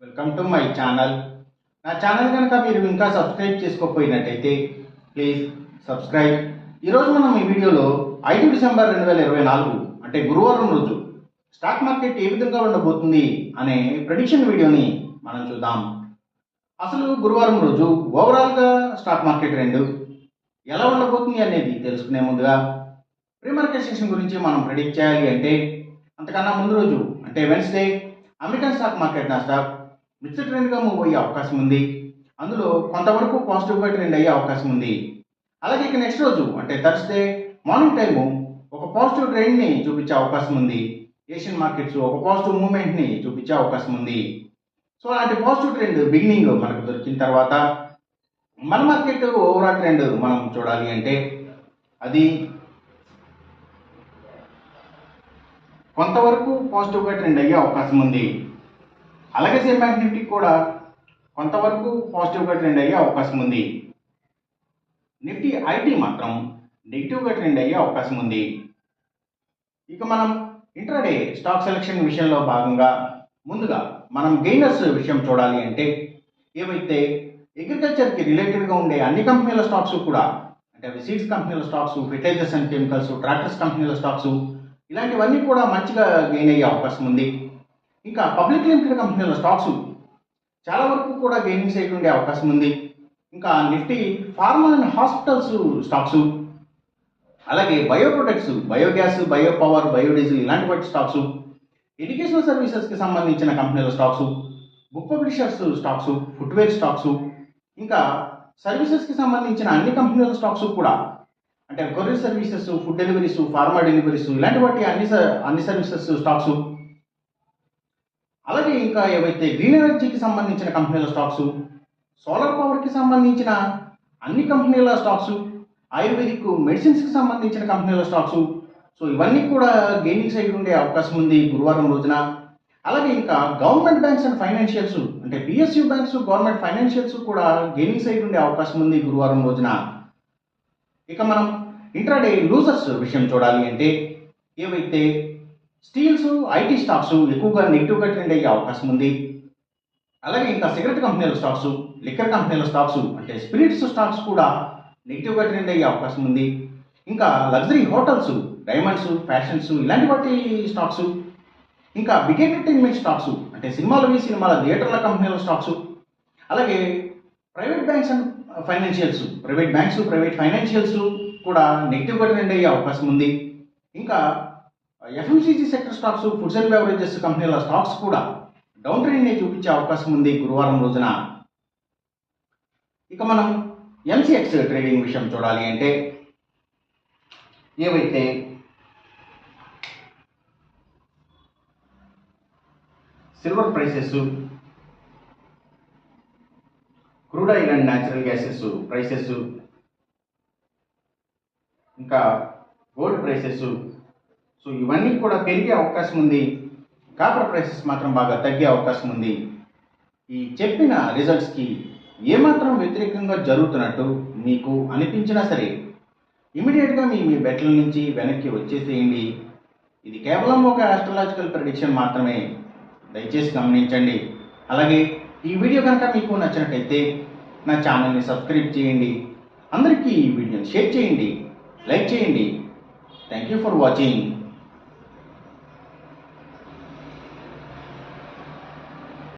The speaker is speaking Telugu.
Welcome to my channel. నా ఛానల్ కనుక మీరు ఇంకా సబ్స్క్రైబ్ చేసుకోకపోయినట్టయితే ప్లీజ్ సబ్స్క్రైబ్. ఈరోజు మనం ఈ వీడియోలో 5 డిసెంబర్ 2024 అంటే గురువారం రోజు స్టాక్ మార్కెట్ ఏ విధంగా ఉండబోతుంది అనే ప్రెడిక్షన్ వీడియోని మనం చూద్దాం. అసలు గురువారం రోజు ఓవరాల్గా స్టాక్ మార్కెట్ ట్రెండ్ ఎలా ఉండబోతుంది అనేది తెలుసుకునే ముందుగా ప్రీ మార్కెట్ సెషన్ గురించి మనం ప్రెడిక్ట్ చేయాలి అంటే అంతకన్నా ముందు రోజు అంటే Wednesday American stock market Nasdaq mixed ట్రెండ్గా మూవ్ అయ్యే అవకాశం ఉంది. అందులో కొంతవరకు పాజిటివ్గా ట్రెండ్ అయ్యే అవకాశం ఉంది. అలాగే ఇక నెక్స్ట్ రోజు అంటే థర్స్డే మార్నింగ్ టైము ఒక పాజిటివ్ ట్రెండ్ని చూపించే అవకాశం ఉంది. ఏషియన్ మార్కెట్స్ ఒక పాజిటివ్ మూవ్మెంట్ని చూపించే అవకాశం ఉంది. సో అలాంటి పాజిటివ్ ట్రెండ్ బిగినింగ్ మనకు దొరికిన తర్వాత మన మార్కెట్ ఓవరాల్ ట్రెండ్ మనం చూడాలి అంటే అది కొంతవరకు పాజిటివ్గా ట్రెండ్ అయ్యే అవకాశం ఉంది. అలాగే సేమ్ బ్యాంక్ నిఫ్టీ కూడా కొంతవరకు పాజిటివ్గా ట్రెండ్ అయ్యే అవకాశం ఉంది. నిఫ్టీ ఐటీ మాత్రం నెగిటివ్గా ట్రెండ్ అయ్యే అవకాశం ఉంది. ఇక మనం ఇంట్రాడే స్టాక్ సెలెక్షన్ విషయంలో భాగంగా ముందుగా మనం గెయినర్స్ విషయం చూడాలి అంటే ఏవైతే అగ్రికల్చర్కి రిలేటెడ్గా ఉండే అన్ని కంపెనీల స్టాక్స్ కూడా అంటే అవి సీడ్స్ కంపెనీల stocks, fertilisers and chemicals, tractors కంపెనీల స్టాక్స్ ఇలాంటివన్నీ కూడా మంచిగా గెయిన్ అయ్యే అవకాశం ఉంది. ఇంకా పబ్లిక్ లిమిటెడ్ కంపెనీల స్టాక్స్ చాలా వరకు కూడా గెయినింగ్ సైడ్ ఉండే అవకాశం ఉంది. ఇంకా Nifty pharma and hospitals stocks, అలాగే bio products, biogas, bio power, biodiesel ఇలాంటి వాటి స్టాక్స్, ఎడ్యుకేషనల్ సర్వీసెస్కి సంబంధించిన కంపెనీల stocks, book publishers stocks, footwear stocks, ఇంకా సర్వీసెస్కి సంబంధించిన అన్ని కంపెనీల స్టాక్స్ కూడా అంటే courier services, food deliveries, pharma deliveries ఇలాంటి వాటి అన్ని సర్వీసెస్ స్టాక్స్, అలాగే ఇంకా ఏవైతే గ్రీన్ ఎనర్జీకి సంబంధించిన కంపెనీల స్టాక్స్, సోలార్ పవర్కి సంబంధించిన అన్ని కంపెనీల స్టాక్స్, ఆయుర్వేదిక్ మెడిసిన్స్కి సంబంధించిన కంపెనీల స్టాక్స్, సో ఇవన్నీ కూడా గెయినింగ్ సైడ్ ఉండే అవకాశం ఉంది గురువారం రోజున. అలాగే ఇంకా గవర్నమెంట్ బ్యాంక్స్ అండ్ ఫైనాన్షియల్స్ అంటే పిఎస్యూ బ్యాంక్స్, గవర్నమెంట్ ఫైనాన్షియల్స్ కూడా గెయినింగ్ సైడ్ ఉండే అవకాశం ఉంది గురువారం రోజున. ఇక మనం ఇంట్రాడే లూజర్స్ విషయం చూడాలి అంటే ఏవైతే స్టీల్స్, ఐటీ స్టాక్స్ ఎక్కువగా నెగిటివ్గా ట్రెండ్ అయ్యే అవకాశం ఉంది. అలాగే ఇంకా సిగరెట్ కంపెనీల స్టాక్స్, లిక్కర్ కంపెనీల స్టాక్స్ అంటే స్పిరిట్స్ స్టాక్స్ కూడా నెగిటివ్గా ట్రెండ్ అయ్యే అవకాశం ఉంది. ఇంకా లగ్జరీ హోటల్స్, డైమండ్స్, ఫ్యాషన్స్ ఇలాంటి వాటి స్టాక్స్, ఇంకా బిగ్ ఎంటర్టైన్మెంట్ స్టాక్స్ అంటే సినిమాల థియేటర్ల కంపెనీల స్టాక్స్, అలాగే private banks and financials, private banks, private financials కూడా నెగిటివ్గా ట్రెండ్ అయ్యే అవకాశం ఉంది. ఇంకా FMCG sector stocks, foods and beverages కంపెనీల స్టాక్స్ కూడా డౌన్ ట్రెండ్ని చూపించే అవకాశం ఉంది గురువారం రోజున. ఇక మనం ఎంసీఎక్స్ ట్రేడింగ్ విషయం చూడాలి అంటే ఏవైతే silver prices, crude oil and natural gases prices, ఇంకా గోల్డ్ ప్రైసెస్, సో ఇవన్నీ కూడా పెరిగే అవకాశం ఉంది. కాపర్ ప్రైసెస్ మాత్రం బాగా తగ్గే అవకాశం ఉంది. ఈ చెప్పిన రిజల్ట్స్కి ఏమాత్రం వ్యతిరేకంగా జరుగుతున్నట్టు మీకు అనిపించినా సరే ఇమీడియట్గా మీ బెట్ల నుంచి వెనక్కి వచ్చేసేయండి. ఇది కేవలం ఒక ఆస్ట్రాలజికల్ ప్రెడిక్షన్ మాత్రమే, దయచేసి గమనించండి. అలాగే ఈ వీడియో కనుక మీకు నచ్చినట్టయితే నా ఛానల్ని సబ్స్క్రైబ్ చేయండి. అందరికీ ఈ వీడియోని షేర్ చేయండి, లైక్ చేయండి. Thank you for watching.